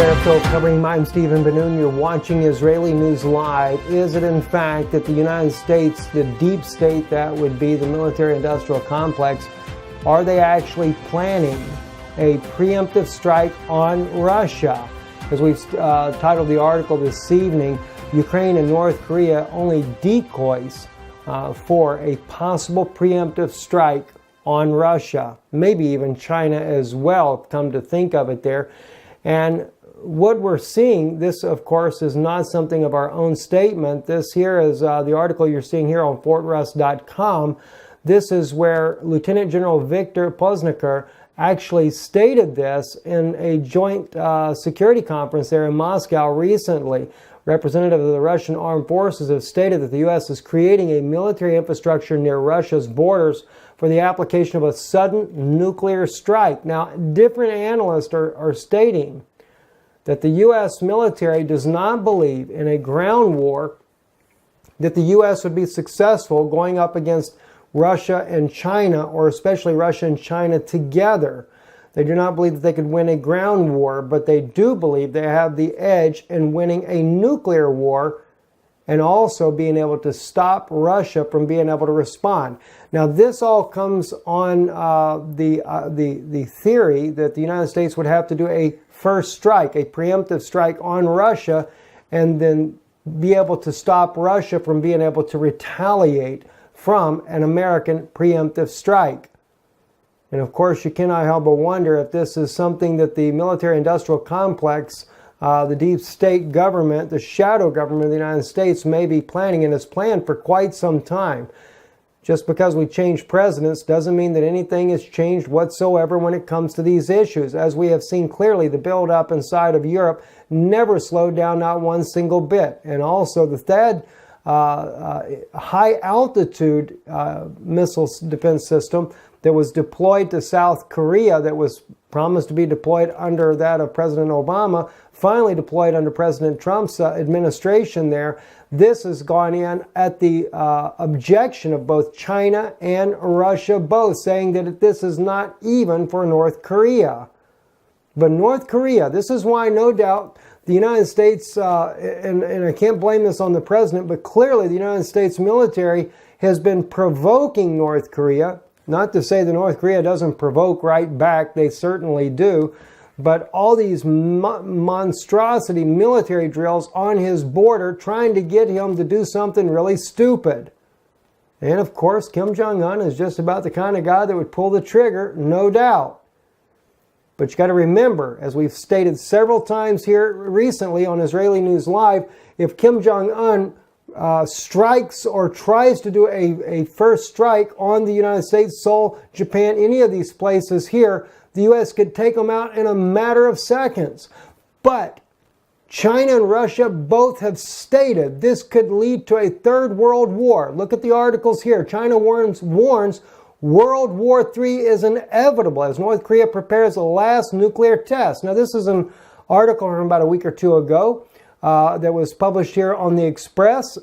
Preemptive covering. I'm Stephen Benoon. You're watching Israeli News Live. Is it in fact that the United States, the deep state that would be the military-industrial complex, are they actually planning a preemptive strike on Russia? As we've titled the article this evening, Ukraine and North Korea only decoys for a possible preemptive strike on Russia. Maybe even China as well, come to think of it there. And what we're seeing, this of course is not something of our own statement. This here is the article you're seeing here on fortrus.com. This is where Lieutenant General Viktor Pozniker actually stated this in a joint security conference there in Moscow recently. Representatives of the Russian armed forces have stated that the U.S. is creating a military infrastructure near Russia's borders for the application of a sudden nuclear strike. Now, different analysts are stating that the U.S. military does not believe in a ground war, that the U.S. would be successful going up against Russia and China, or especially Russia and China together. They do not believe that they could win a ground war, but they do believe they have the edge in winning a nuclear war and also being able to stop Russia from being able to respond. Now, this all comes on the theory that the United States would have to do a first strike, a preemptive strike on Russia, and then be able to stop Russia from being able to retaliate from an American preemptive strike. And of course, you cannot help but wonder if this is something that the military-industrial complex, the deep state government, the shadow government of the United States may be planning, and has planned for quite some time. Just because we change presidents doesn't mean that anything has changed whatsoever when it comes to these issues. As we have seen clearly, the build-up inside of Europe never slowed down, not one single bit. And also the THAAD high-altitude missile defense system that was deployed to South Korea, that was promised to be deployed under that of President Obama, finally deployed under President Trump's administration there. This has gone in at the objection of both China and Russia, both saying that this is not even for North Korea. But North Korea, this is why no doubt the United States, and I can't blame this on the president, but clearly the United States military has been provoking North Korea. Not to say that North Korea doesn't provoke right back, they certainly do. But all these monstrosity military drills on his border trying to get him to do something really stupid. And of course, Kim Jong-un is just about the kind of guy that would pull the trigger, no doubt. But you got to remember, as we've stated several times here recently on Israeli News Live, if Kim Jong-un strikes or tries to do a first strike on the United States, Seoul, Japan, any of these places here, the U.S. could take them out in a matter of seconds. But China and Russia both have stated this could lead to a third world war. Look at the articles here. China warns World War III is inevitable as North Korea prepares the last nuclear test. Now, this is an article from about a week or two ago that was published here on the Express.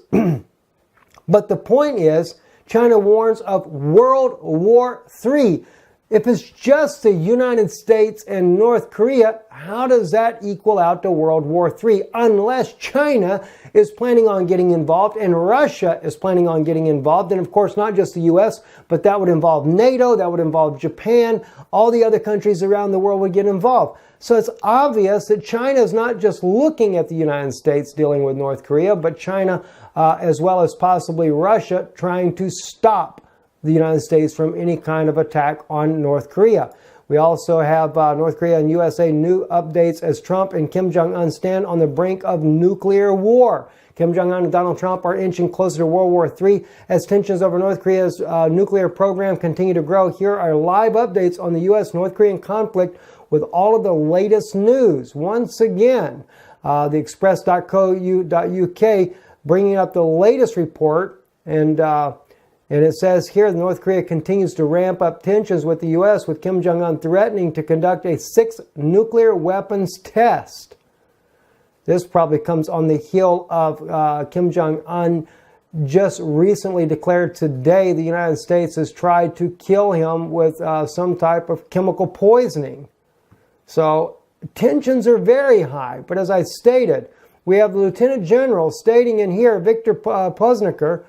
But the point is, China warns of World War III. If it's just the United States and North Korea, how does that equal out to World War III? Unless China is planning on getting involved and Russia is planning on getting involved. And of course, not just the U.S., but that would involve NATO, that would involve Japan, all the other countries around the world would get involved. So it's obvious that China is not just looking at the United States dealing with North Korea, but China, as well as possibly Russia, trying to stop the United States from any kind of attack on North Korea. We also have North Korea and USA new updates as Trump and Kim Jong-un stand on the brink of nuclear war. Kim Jong-un and Donald Trump are inching closer to World War III as tensions over North Korea's nuclear program continue to grow. Here are live updates on the U.S.-North Korean conflict with all of the latest news. Once again, the express.co.uk bringing up the latest report, and it says here, North Korea continues to ramp up tensions with the U.S., with Kim Jong-un threatening to conduct a 6th nuclear weapons test. This probably comes on the heel of Kim Jong-un just recently declared today the United States has tried to kill him with some type of chemical poisoning. So tensions are very high. But as I stated, we have the Lieutenant General stating in here, Victor Poznier,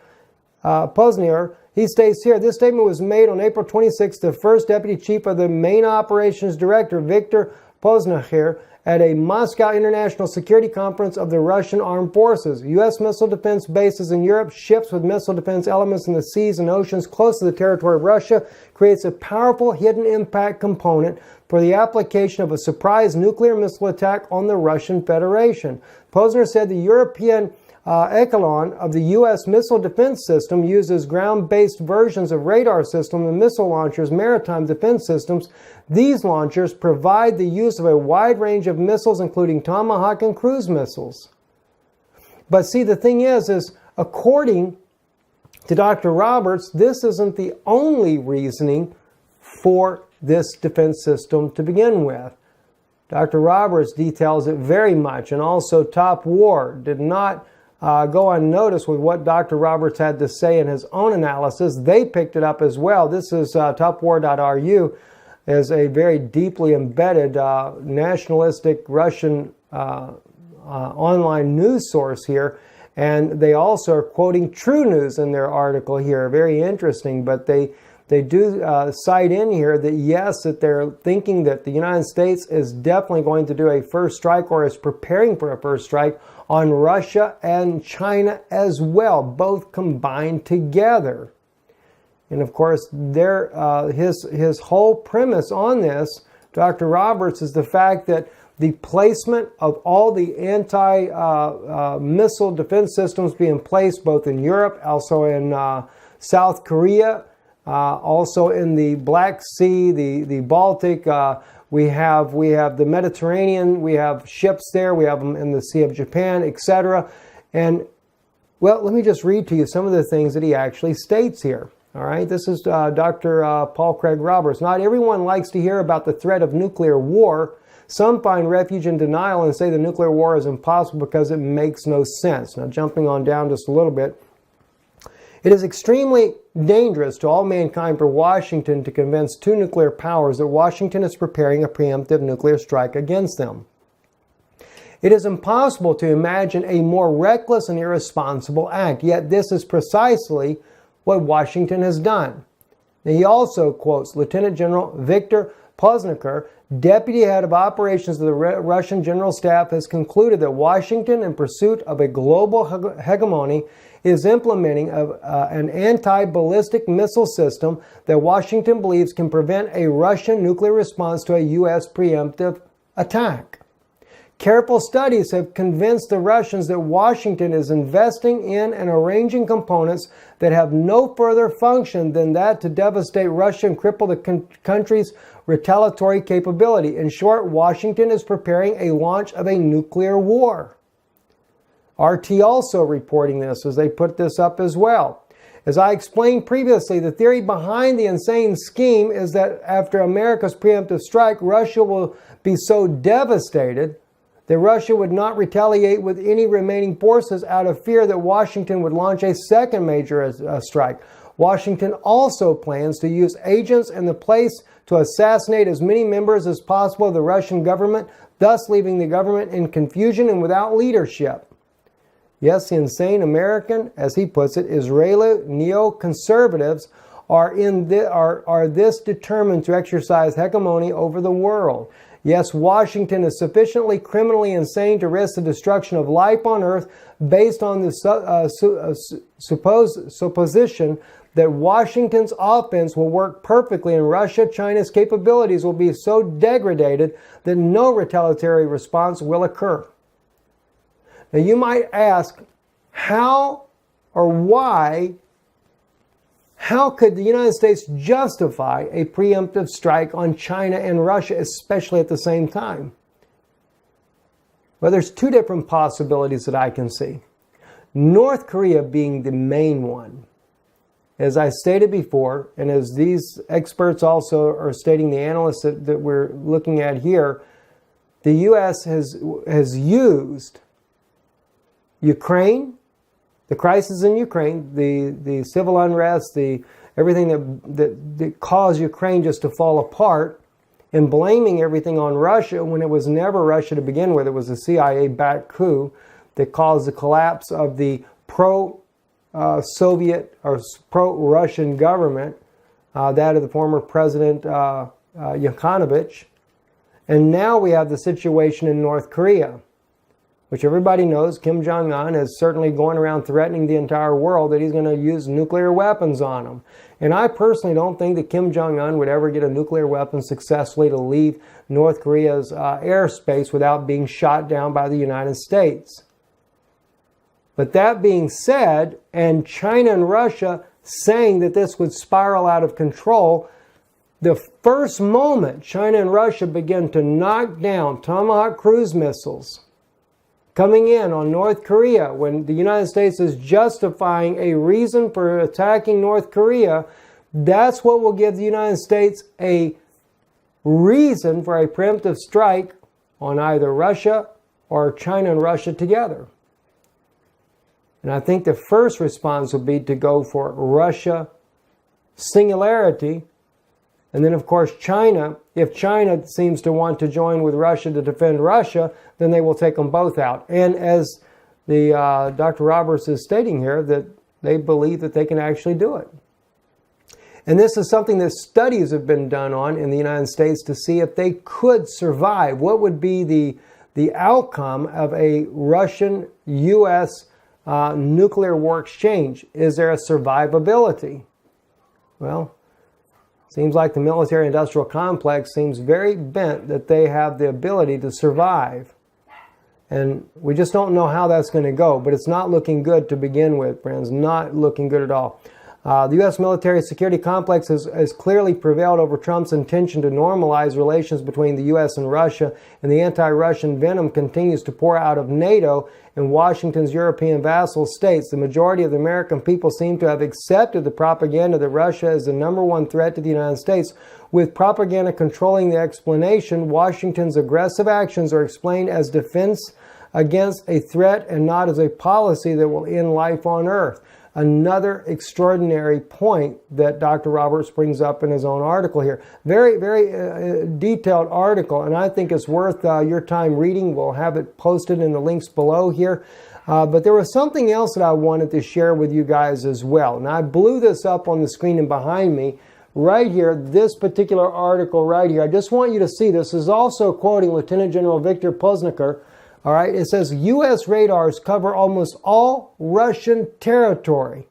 he states here, this statement was made on April 26th, the first Deputy Chief of the Main Operations Director, Victor Poznier, at a Moscow International Security Conference of the Russian Armed Forces. U.S. missile defense bases in Europe, ships with missile defense elements in the seas and oceans close to the territory of Russia, creates a powerful hidden impact component for the application of a surprise nuclear missile attack on the Russian Federation. Posner said the European echelon of the U.S. missile defense system uses ground-based versions of radar systems and missile launchers, maritime defense systems. These launchers provide the use of a wide range of missiles, including Tomahawk and cruise missiles. But see, the thing is according to Dr. Roberts, this isn't the only reasoning for this defense system to begin with. Dr. Roberts details it very much, and also Top War did not go unnoticed with what Dr. Roberts had to say in his own analysis. They picked it up as well. This is topwar.ru, is a very deeply embedded nationalistic Russian online news source here. And they also are quoting True News in their article here. Very interesting, but they do cite in here that yes, that they're thinking that the United States is definitely going to do a first strike, or is preparing for a first strike on Russia and China as well, both combined together. And of course, his whole premise on this, Dr. Roberts, is the fact that the placement of all the anti-missile defense systems being placed both in Europe, also in South Korea, also in the Black Sea, the Baltic, we have the Mediterranean, we have ships there, we have them in the Sea of Japan, etc. And, well, let me just read to you some of the things that he actually states here. All right, this is Dr. Paul Craig Roberts. Not everyone likes to hear about the threat of nuclear war. Some find refuge in denial and say the nuclear war is impossible because it makes no sense. Now, jumping on down just a little bit. It is extremely dangerous to all mankind for Washington to convince two nuclear powers that Washington is preparing a preemptive nuclear strike against them. It is impossible to imagine a more reckless and irresponsible act, yet this is precisely what Washington has done. Now, he also quotes Lieutenant General Victor Poznier, Deputy Head of Operations of the Russian General Staff, has concluded that Washington, in pursuit of a global hegemony, is implementing an anti-ballistic missile system that Washington believes can prevent a Russian nuclear response to a U.S. preemptive attack. Careful studies have convinced the Russians that Washington is investing in and arranging components that have no further function than that to devastate Russia and cripple the country's retaliatory capability. In short, Washington is preparing a launch of a nuclear war. RT also reporting this as they put this up as well. As I explained previously, the theory behind the insane scheme is that after America's preemptive strike, Russia will be so devastated that Russia would not retaliate with any remaining forces out of fear that Washington would launch a second major strike. Washington also plans to use agents in the place to assassinate as many members as possible of the Russian government, thus leaving the government in confusion and without leadership. Yes, the insane American, as he puts it, Israeli neoconservatives are this determined to exercise hegemony over the world. Yes, Washington is sufficiently criminally insane to risk the destruction of life on Earth based on the supposition that Washington's offense will work perfectly and China's capabilities will be so degraded that no retaliatory response will occur. Now, you might ask, how or why? How could the United States justify a preemptive strike on China and Russia, especially at the same time? Well, there's two different possibilities that I can see. North Korea being the main one. As I stated before, and as these experts also are stating, the analysts that we're looking at here, the U.S. has used Ukraine, the crisis in Ukraine, the civil unrest, everything that caused Ukraine just to fall apart and blaming everything on Russia when it was never Russia to begin with. It was a CIA-backed coup that caused the collapse of the pro-Soviet or pro-Russian government, that of the former President Yanukovych. And now we have the situation in North Korea, which everybody knows Kim Jong-un is certainly going around threatening the entire world that he's going to use nuclear weapons on them. And I personally don't think that Kim Jong-un would ever get a nuclear weapon successfully to leave North Korea's airspace without being shot down by the United States. But that being said, and China and Russia saying that this would spiral out of control, the first moment China and Russia begin to knock down Tomahawk cruise missiles coming in on North Korea, when the United States is justifying a reason for attacking North Korea, that's what will give the United States a reason for a preemptive strike on either Russia or China and Russia together. And I think the first response would be to go for Russia singularity. And then, of course, China, if China seems to want to join with Russia to defend Russia, then they will take them both out. And as the Dr. Roberts is stating here, that they believe that they can actually do it. And this is something that studies have been done on in the United States to see if they could survive. What would be the outcome of a Russian-U.S. Nuclear war exchange? Is there a survivability? Well, seems like the military-industrial complex seems very bent that they have the ability to survive. And we just don't know how that's going to go. But it's not looking good to begin with, friends. Not looking good at all. The U.S. military security complex has clearly prevailed over Trump's intention to normalize relations between the U.S. and Russia, and the anti-Russian venom continues to pour out of NATO and Washington's European vassal states. The majority of the American people seem to have accepted the propaganda that Russia is the #1 threat to the United States. With propaganda controlling the explanation, Washington's aggressive actions are explained as defense against a threat and not as a policy that will end life on Earth. Another extraordinary point that Dr. Roberts brings up in his own article here. Very, very detailed article, and I think it's worth your time reading. We'll have it posted in the links below here. But there was something else that I wanted to share with you guys as well. And I blew this up on the screen and behind me right here, this particular article right here. I just want you to see this. This is also quoting Lieutenant General Viktor Pozniker. All right, it says U.S. radars cover almost all Russian territory.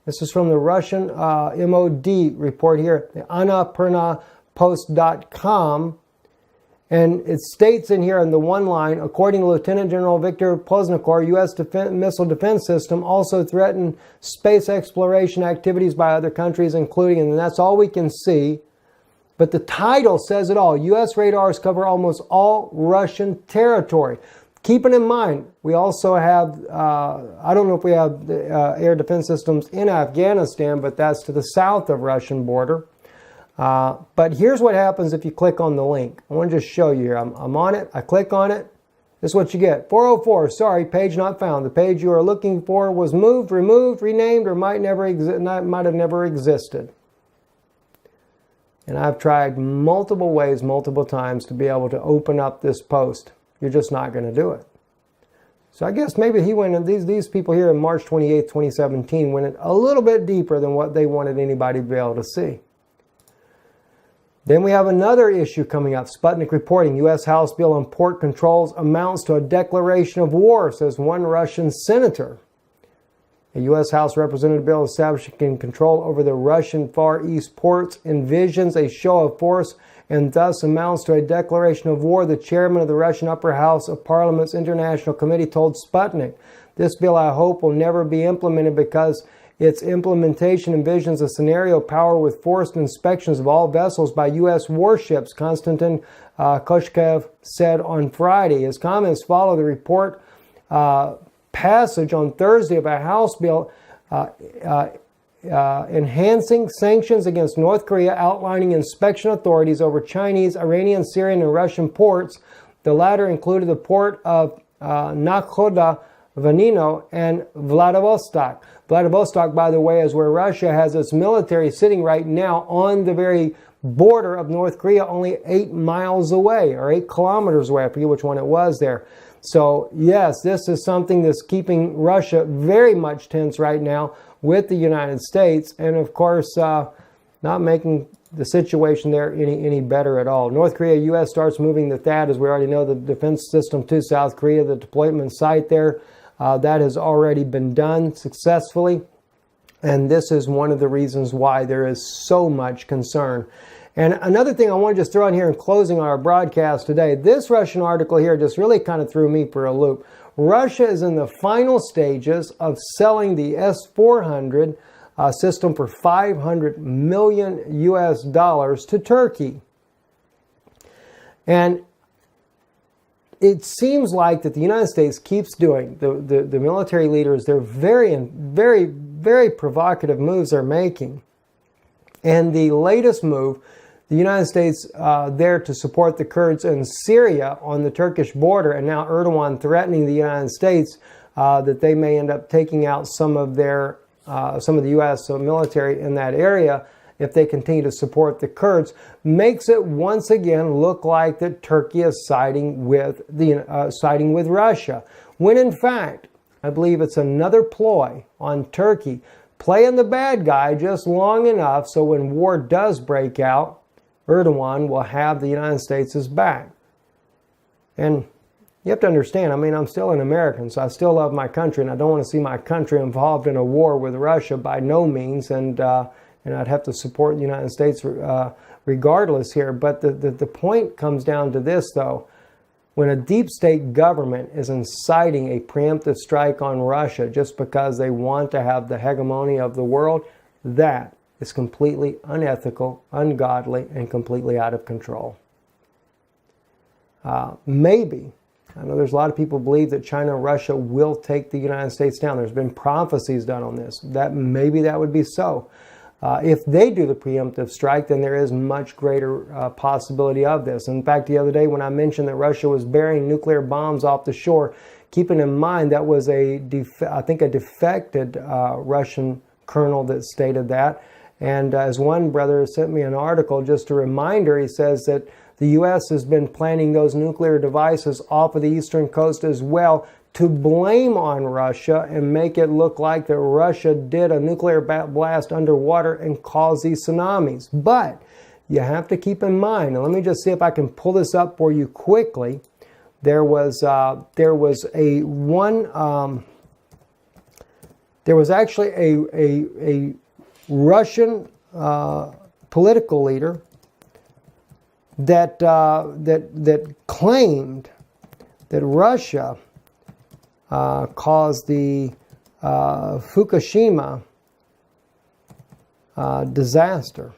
This is from the Russian MOD report here, the AnaPernaPost.com. And it states in here in the one line, according to Lieutenant General Viktor Pozniker, U.S. missile defense system also threatened space exploration activities by other countries, including, and that's all we can see. But the title says it all. U.S. radars cover almost all Russian territory. Keeping in mind, we also have, I don't know if we have air defense systems in Afghanistan, but that's to the south of Russian border. But here's what happens if you click on the link. I want to just show you here. I'm on it. I click on it. This is what you get. 404, sorry, page not found. The page you are looking for was moved, removed, renamed, or might have never existed. And I've tried multiple ways, multiple times to be able to open up this post. You're just not going to do it. So I guess maybe he went, and these people here in March 28, 2017 went a little bit deeper than what they wanted anybody to be able to see. Then we have another issue coming up. Sputnik reporting, U.S. House bill on port controls amounts to a declaration of war, says one Russian senator. A U.S. House Representative bill establishing control over the Russian Far East ports envisions a show of force and thus amounts to a declaration of war, the chairman of the Russian Upper House of Parliament's International Committee told Sputnik. This bill, I hope, will never be implemented because its implementation envisions a scenario power with forced inspections of all vessels by U.S. warships, Konstantin Koshchev said on Friday. His comments follow the report passage on Thursday of a House bill enhancing sanctions against North Korea, outlining inspection authorities over Chinese, Iranian, Syrian, and Russian ports. The latter included the port of Nakhoda, Vanino, and Vladivostok. Vladivostok, by the way, is where Russia has its military sitting right now on the very border of North Korea only 8 miles away, or 8 kilometers away. I forget which one it was there. So yes, this is something that's keeping Russia very much tense right now with the United States, and of course not making the situation there any better at all. North Korea, U.S. starts moving the THAAD, as we already know, the defense system to South Korea, the deployment site there. That has already been done successfully. And this is one of the reasons why there is so much concern. And another thing I want to just throw in here in closing on our broadcast today, this Russian article here just really kind of threw me for a loop. Russia is in the final stages of selling the S-400 system for $500 million US to Turkey. And it seems like that the United States keeps doing, the military leaders, they're very provocative moves they're making. And the latest move, the United States there to support the Kurds in Syria on the Turkish border, and now Erdogan threatening the United States that they may end up taking out some of the U.S. military in that area if they continue to support the Kurds, makes it once again look like that Turkey is siding with Russia, when in fact, I believe it's another ploy on Turkey, playing the bad guy just long enough so when war does break out, Erdogan will have the United States' back. And you have to understand, I mean, I'm still an American, so I still love my country, and I don't want to see my country involved in a war with Russia by no means, and I'd have to support the United States regardless here. But the point comes down to this, though. When a deep state government is inciting a preemptive strike on Russia just because they want to have the hegemony of the world, that is completely unethical, ungodly, and completely out of control. Maybe, I know there's a lot of people who believe that China and Russia will take the United States down. There's been prophecies done on this. Maybe that would be so. If they do the preemptive strike, then there is much greater possibility of this. In fact, the other day when I mentioned that Russia was burying nuclear bombs off the shore, keeping in mind that was I think a defected Russian colonel that stated that. And as one brother sent me an article, just a reminder, he says that the U.S. has been planting those nuclear devices off of the eastern coast as well to blame on Russia and make it look like that Russia did a nuclear blast underwater and caused these tsunamis. But you have to keep in mind, and let me just see if I can pull this up for you quickly. There was actually a Russian political leader that claimed that Russia caused the Fukushima disaster.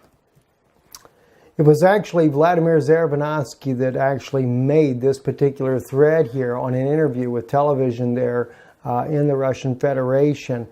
It was actually Vladimir Zervanovsky that actually made this particular thread here on an interview with television there in the Russian Federation.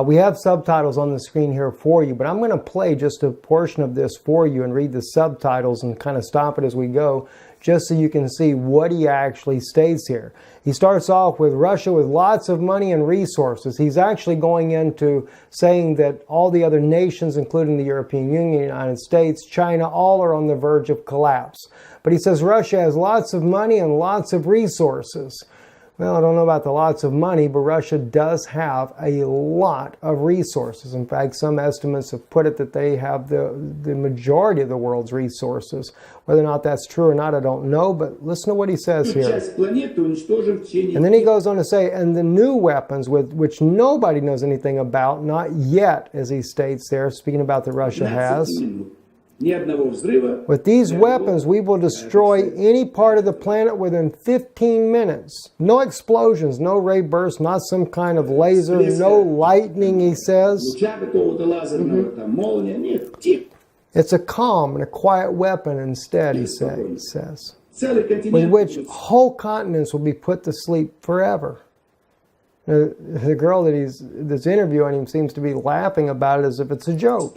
We have subtitles on the screen here for you, but I'm going to play just a portion of this for you and read the subtitles and kind of stop it as we go, just so you can see what he actually states here. He starts off with Russia with lots of money and resources. He's actually going into saying that all the other nations, including the European Union, the United States, China, all are on the verge of collapse. But he says Russia has lots of money and lots of resources. Well, I don't know about the lots of money, but Russia does have a lot of resources. In fact, some estimates have put it that they have the majority of the world's resources. Whether or not that's true or not, I don't know, but listen to what he says here. And then he goes on to say, and the new weapons, which nobody knows anything about, not yet, as he states there, speaking about that Russia has. With these weapons, we will destroy any part of the planet within 15 minutes. No explosions, no ray bursts, not some kind of laser, no lightning, he says. It's a calm and a quiet weapon instead, he says, with which whole continents will be put to sleep forever. The girl that's interviewing him seems to be laughing about it as if it's a joke.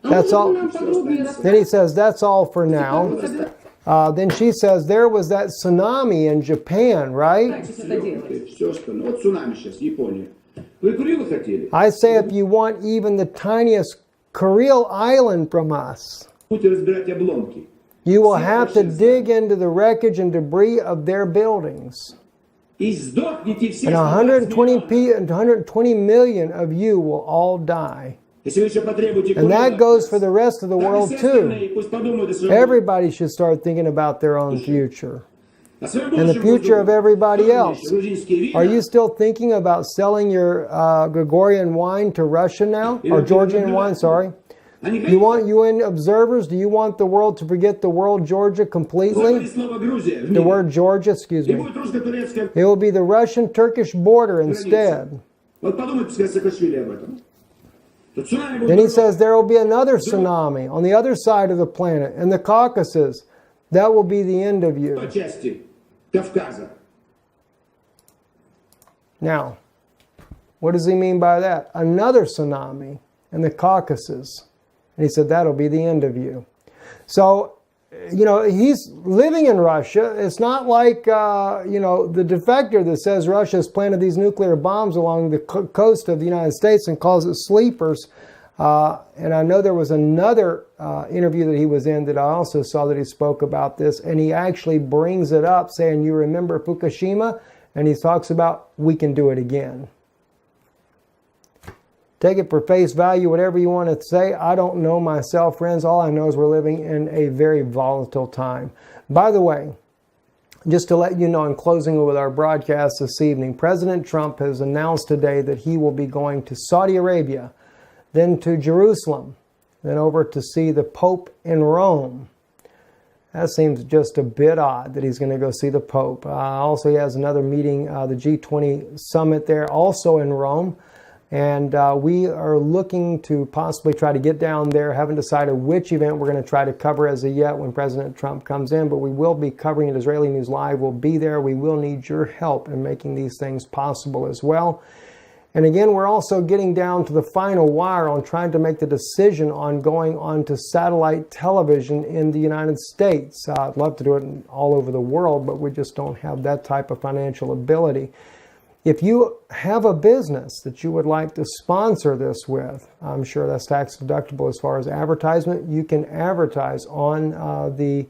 That's all. Then he says, that's all for now. Then she says, there was that tsunami in Japan, right? I say if you want even the tiniest Kuril Island from us. You will have to dig into the wreckage and debris of their buildings. And 120 million of you will all die. And that goes for the rest of the world too. Everybody should start thinking about their own future. And the future of everybody else. Are you still thinking about selling your Gregorian wine to Russia now? Or Georgian wine, sorry. You want UN observers? Do you want the world to forget the world Georgia completely? The word Georgia, excuse me. It will be the Russian-Turkish border instead. Then he says there will be another tsunami on the other side of the planet, in the Caucasus. That will be the end of you. Now, what does he mean by that? Another tsunami in the Caucasus. And he said, that'll be the end of you. So, you know, he's living in Russia. It's not like, you know, the defector that says Russia has planted these nuclear bombs along the coast of the United States and calls it sleepers. And I know there was another interview that he was in that I also saw that he spoke about this. And he actually brings it up saying, you remember Fukushima? And he talks about, we can do it again. Take it for face value, whatever you want to say. I don't know myself, friends. All I know is we're living in a very volatile time. By the way, just to let you know, in closing with our broadcast this evening, President Trump has announced today that he will be going to Saudi Arabia, then to Jerusalem, then over to see the Pope in Rome. That seems just a bit odd that he's going to go see the Pope. Also, he has another meeting, the G20 summit there, also in Rome. And we are looking to possibly try to get down there. Haven't decided which event we're going to try to cover as of yet when President Trump comes in, but we will be covering it. Israeli News Live will be there. We will need your help in making these things possible as well. And again, we're also getting down to the final wire on trying to make the decision on going on to satellite television in the United States. I'd love to do it all over the world, but we just don't have that type of financial ability. If you have a business that you would like to sponsor this with, I'm sure that's tax deductible as far as advertisement. You can advertise on the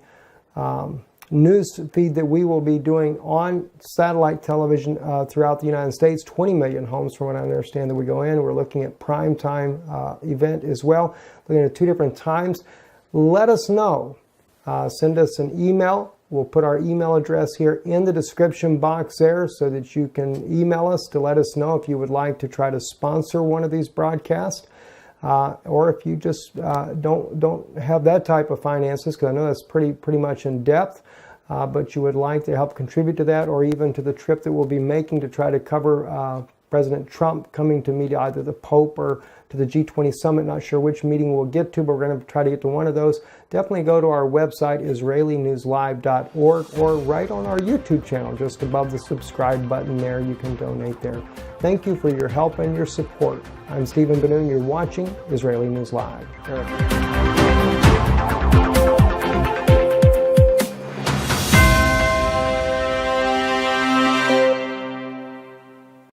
news feed that we will be doing on satellite television throughout the United States. 20 million homes from what I understand that we go in. We're looking at prime time event as well. Looking at 2 different times. Let us know. Send us an email. We'll put our email address here in the description box there so that you can email us to let us know if you would like to try to sponsor one of these broadcasts. Or if you just don't have that type of finances, because I know that's pretty much in depth, but you would like to help contribute to that, or even to the trip that we'll be making to try to cover President Trump coming to meet either the Pope or to the G20 summit. Not sure which meeting we'll get to, but we're going to try to get to one of those. Definitely go to our website, IsraeliNewsLive.org, or right on our YouTube channel, just above the subscribe button there. You can donate there. Thank you for your help and your support. I'm Stephen Benoon. You're watching Israeli News Live. Eric.